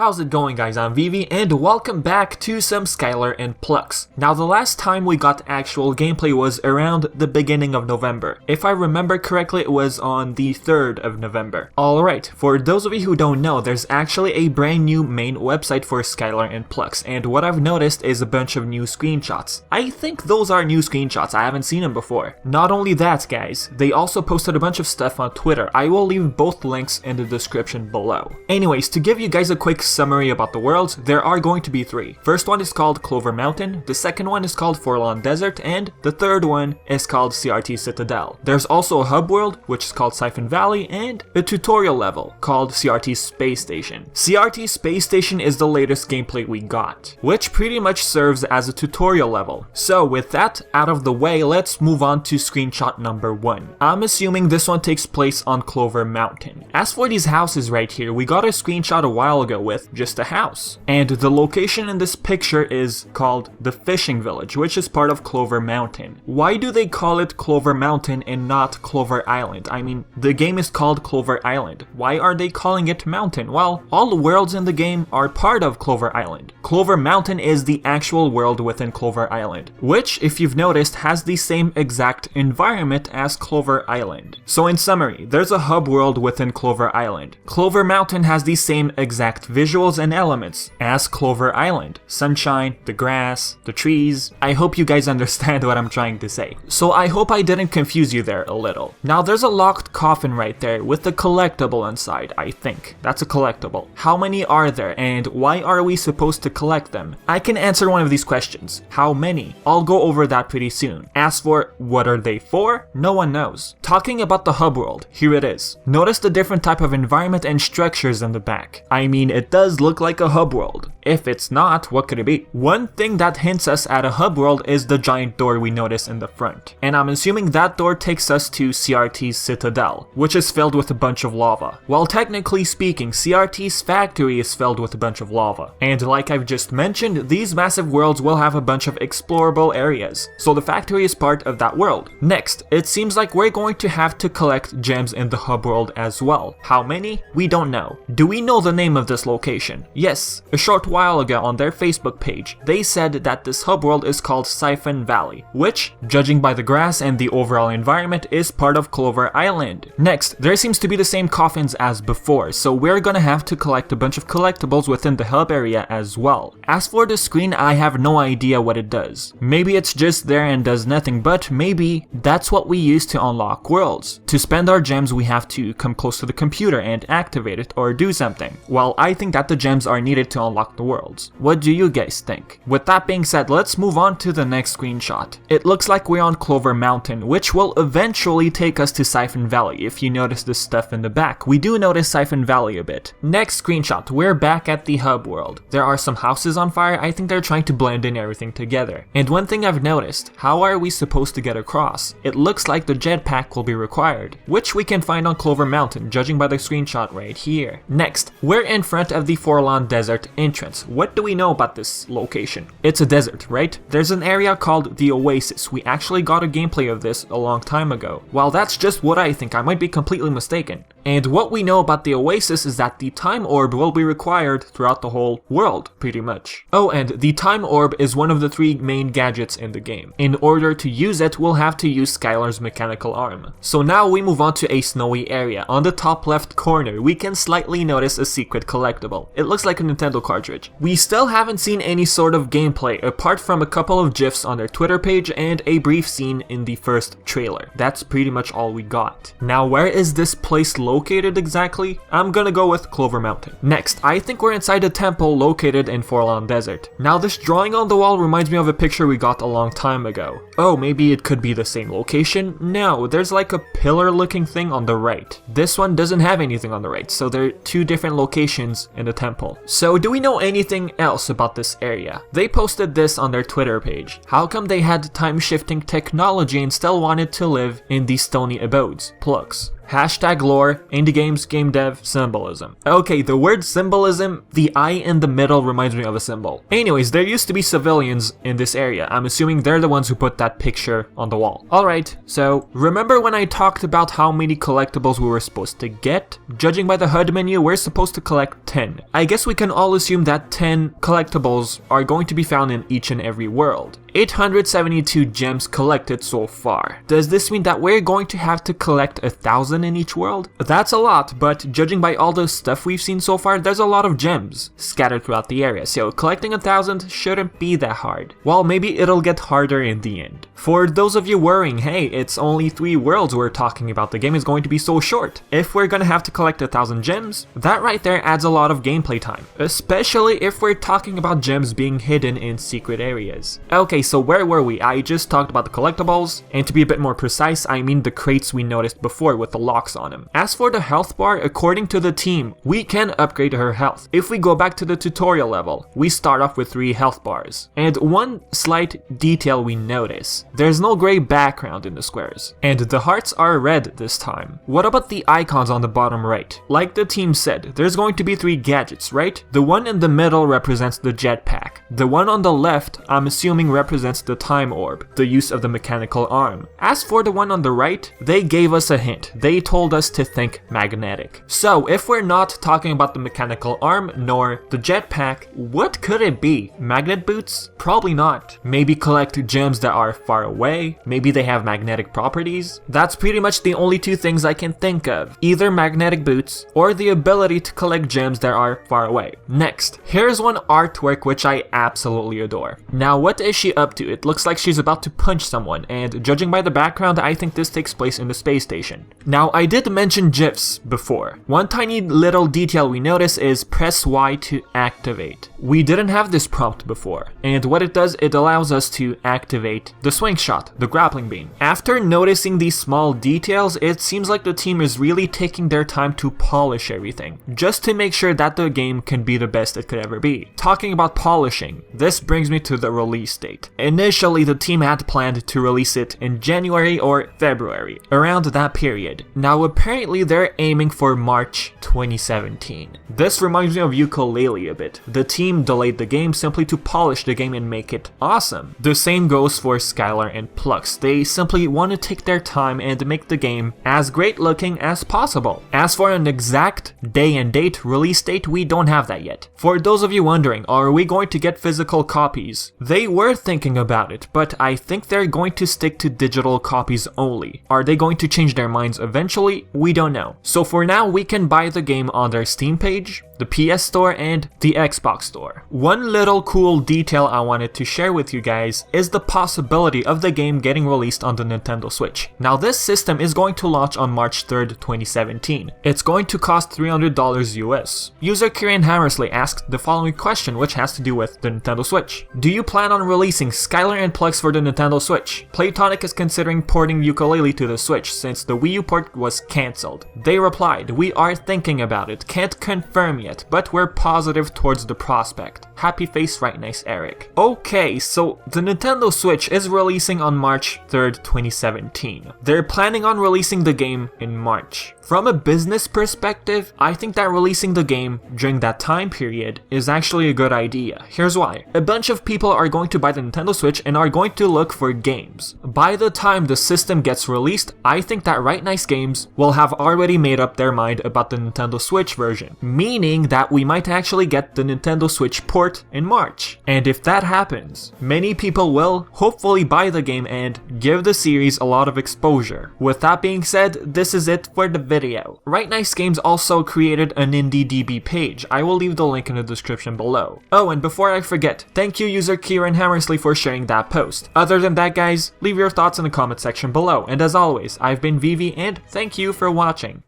How's it going, guys? I'm Vivi and welcome back to some Skylar and Plux. Now, the last time we got actual gameplay was around the beginning of November. If I remember correctly, it was on the 3rd of November. Alright, for those of you who don't know, there's actually a brand new main website for Skylar and Plux, and what I've noticed is a bunch of new screenshots. I think those are new screenshots, I haven't seen them before. Not only that, guys, they also posted a bunch of stuff on Twitter. I will leave both links in the description below. Anyways, to give you guys a quick summary about the worlds, there are going to be 3. First one is called Clover Mountain, the second one is called Forlorn Desert, and the third one is called CRT Citadel. There's also a hub world, which is called Siphon Valley, and a tutorial level called CRT Space Station. CRT Space Station is the latest gameplay we got, which pretty much serves as a tutorial level. So with that out of the way, let's move on to screenshot number 1. I'm assuming this one takes place on Clover Mountain. As for these houses right here, we got a screenshot a while ago with just a house. And the location in this picture is called the Fishing Village, which is part of Clover Mountain. Why do they call it Clover Mountain and not Clover Island? I mean, the game is called Clover Island. Why are they calling it Mountain? Well, all the worlds in the game are part of Clover Island. Clover Mountain is the actual world within Clover Island, which, if you've noticed, has the same exact environment as Clover Island. So in summary, there's a hub world within Clover Island. Clover Mountain has the same exact visuals and elements as Clover Island. Sunshine, the grass, the trees. I hope you guys understand what I'm trying to say. So I hope I didn't confuse you there a little. Now there's a locked coffin right there with a collectible inside, I think. That's a collectible. How many are there and why are we supposed to collect them? I can answer one of these questions. How many? I'll go over that pretty soon. As for what are they for? No one knows. Talking about the hub world, here it is. Notice the different type of environment and structures in the back. I mean, it does look like a hub world. If it's not, what could it be? One thing that hints us at a hub world is the giant door we notice in the front. And I'm assuming that door takes us to CRT's Citadel, which is filled with a bunch of lava. Well, technically speaking, CRT's factory is filled with a bunch of lava. And like I've just mentioned, these massive worlds will have a bunch of explorable areas. So the factory is part of that world. Next, it seems like we're going to have to collect gems in the hub world as well. How many? We don't know. Do we know the name of this location? Yes, a short while ago on their Facebook page, they said that this hub world is called Siphon Valley, which, judging by the grass and the overall environment, is part of Clover Island. Next, there seems to be the same coffins as before, so we're gonna have to collect a bunch of collectibles within the hub area as well. As for the screen, I have no idea what it does. Maybe it's just there and does nothing, but maybe that's what we use to unlock worlds. To spend our gems, we have to come close to the computer and activate it or do something. Well, I think that the gems are needed to unlock the worlds. What do you guys think? With that being said, let's move on to the next screenshot. It looks like we're on Clover Mountain, which will eventually take us to Siphon Valley. If you notice the stuff in the back, we do notice Siphon Valley a bit. Next screenshot, we're back at the hub world. There are some houses on fire. I think they're trying to blend in everything together. And one thing I've noticed, how are we supposed to get across? It looks like the jetpack will be required, which we can find on Clover Mountain, judging by the screenshot right here. Next, we're in front of the Forlorn Desert entrance. What do we know about this location? It's a desert, right? There's an area called the Oasis. We actually got a gameplay of this a long time ago. Well, that's just what I think. I might be completely mistaken. And what we know about the Oasis is that the time orb will be required throughout the whole world, pretty much. Oh, and the time orb is one of the 3 main gadgets in the game. In order to use it, we'll have to use Skylar's mechanical arm. So now we move on to a snowy area. On the top left corner, we can slightly notice a secret collectible. It looks like a Nintendo cartridge. We still haven't seen any sort of gameplay apart from a couple of GIFs on their Twitter page and a brief scene in the first trailer. That's pretty much all we got. Now, where is this place located exactly? I'm gonna go with Clover Mountain. Next, I think we're inside a temple located in Forlorn Desert. Now, this drawing on the wall reminds me of a picture we got a long time ago. Oh, maybe it could be the same location? No, there's like a pillar looking thing on the right. This one doesn't have anything on the right, so there are 2 different locations in the temple. So do we know anything else about this area? They posted this on their Twitter page. How come they had time-shifting technology and still wanted to live in these stony abodes? Plux. Hashtag lore, indie games, game dev, symbolism. Okay, the word symbolism, the eye in the middle reminds me of a symbol. Anyways, there used to be civilians in this area. I'm assuming they're the ones who put that picture on the wall. Alright, so remember when I talked about how many collectibles we were supposed to get? Judging by the HUD menu, we're supposed to collect 10. I guess we can all assume that 10 collectibles are going to be found in each and every world. 872 gems collected so far. Does this mean that we're going to have to collect 1,000 in each world? That's a lot, but judging by all the stuff we've seen so far, there's a lot of gems scattered throughout the area, so collecting 1,000 shouldn't be that hard. Well, maybe it'll get harder in the end. For those of you worrying, hey, it's only 3 worlds we're talking about, the game is going to be so short. If we're gonna have to collect 1,000 gems, that right there adds a lot of gameplay time, especially if we're talking about gems being hidden in secret areas. Okay, so where were we? I just talked about the collectibles, and to be a bit more precise, I mean the crates we noticed before with the locks on them. As for the health bar, according to the team, we can upgrade her health. If we go back to the tutorial level, we start off with 3 health bars. And one slight detail we notice, there's no gray background in the squares, and the hearts are red this time. What about the icons on the bottom right? Like the team said, there's going to be 3 gadgets, right? The one in the middle represents the jetpack. The one on the left, I'm assuming represents the time orb, the use of the mechanical arm. As for the one on the right, they gave us a hint. They told us to think magnetic. So if we're not talking about the mechanical arm nor the jetpack, what could it be? Magnet boots? Probably not. Maybe collect gems that are far away? Maybe they have magnetic properties? That's pretty much the only 2 things I can think of. Either magnetic boots or the ability to collect gems that are far away. Next, here's one artwork which I absolutely adore. Now what is she up to? It looks like she's about to punch someone, and judging by the background, I think this takes place in the space station. Now, I did mention GIFs before. One tiny little detail we notice is press Y to activate. We didn't have this prompt before, and what it does, it allows us to activate the swing shot, the grappling beam. After noticing these small details, it seems like the team is really taking their time to polish everything, just to make sure that the game can be the best it could ever be. Talking about polishing, this brings me to the release date. Initially, the team had planned to release it in January or February, around that period. Now apparently they're aiming for March 2017. This reminds me of Yooka-laylee a bit. The team delayed the game simply to polish the game and make it awesome. The same goes for Skylar and Plux. They simply want to take their time and make the game as great looking as possible. As for an exact day and date, release date, we don't have that yet. For those of you wondering, are we going to get physical copies? They were thinking about it, but I think they're going to stick to digital copies only. Are they going to change their minds eventually? We don't know. So for now, we can buy the game on their Steam page, the PS Store, and the Xbox Store. One little cool detail I wanted to share with you guys is the possibility of the game getting released on the Nintendo Switch. Now this system is going to launch on March 3rd, 2017. It's going to cost $300 US. User Kieran Hammersley asked the following question, which has to do with the Nintendo Switch. Do you plan on releasing Skylar and Plux for the Nintendo Switch? Playtonic is considering porting Yooka-laylee to the Switch since the Wii U port was cancelled. They replied, "We are thinking about it, can't confirm yet, but we're positive towards the prospect. Happy face, right nice Eric." Okay, so the Nintendo Switch is releasing on March 3rd, 2017. They're planning on releasing the game in March. From a business perspective, I think that releasing the game during that time period is actually a good idea. Here's why. A bunch of people are going to buy the Nintendo Switch and are going to look for games. By the time the system gets released, I think that Right Nice Games will have already made up their mind about the Nintendo Switch version, meaning that we might actually get the Nintendo Switch port in March. And if that happens, many people will hopefully buy the game and give the series a lot of exposure. With that being said, this is it for the video. Right Nice Games also created an IndieDB page. I will leave the link in the description below. Oh, and before I forget, thank you user Kieran Hammersley for sharing that post. Other than that guys, leave your thoughts in the comment section below, and as always, I've been Vivi and thank you for watching.